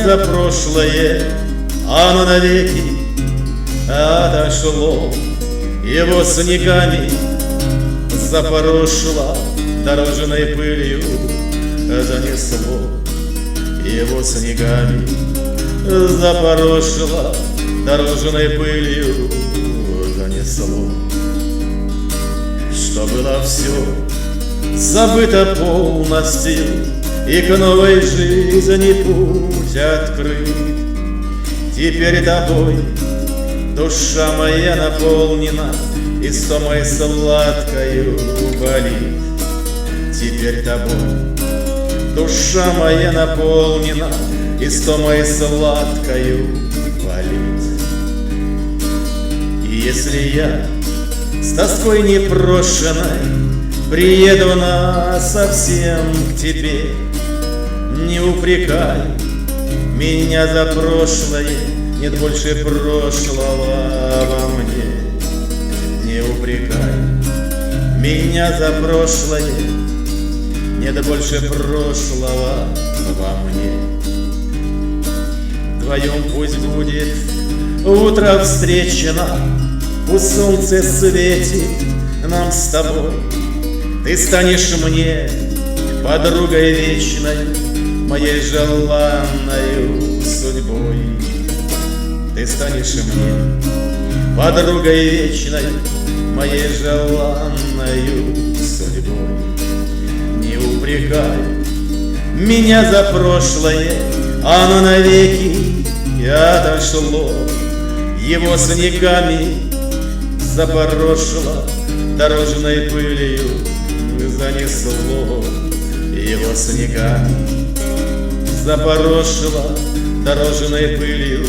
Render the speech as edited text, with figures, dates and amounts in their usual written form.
за прошлое, оно навеки отошло. Его снегами запорошило, дорожной пылью занесло. Его снегами запорошило, дорожной пылью занесло. Что было все забыто полностью, и к новой жизни путь открыт. Теперь тобой душа моя наполнена, и стомой сладкою болит. Теперь тобой душа моя наполнена, и стомой сладкою болит. И если я с тоской непрошенной приеду на совсем к тебе, не упрекай меня за прошлое, нет больше прошлого во мне. Не упрекай меня за прошлое, нет больше прошлого во мне. Вдвоем пусть будет утро встречено, пусть солнце светит нам с тобой. Ты станешь мне подругой вечной, моей желанною судьбой. Ты станешь мне подругой вечной, моей желанною судьбой. Не упрекай меня за прошлое, оно навеки отошло. Его снегами запорошило, дорожной пылью занесло. Его снегами запорошило, дорожной пылью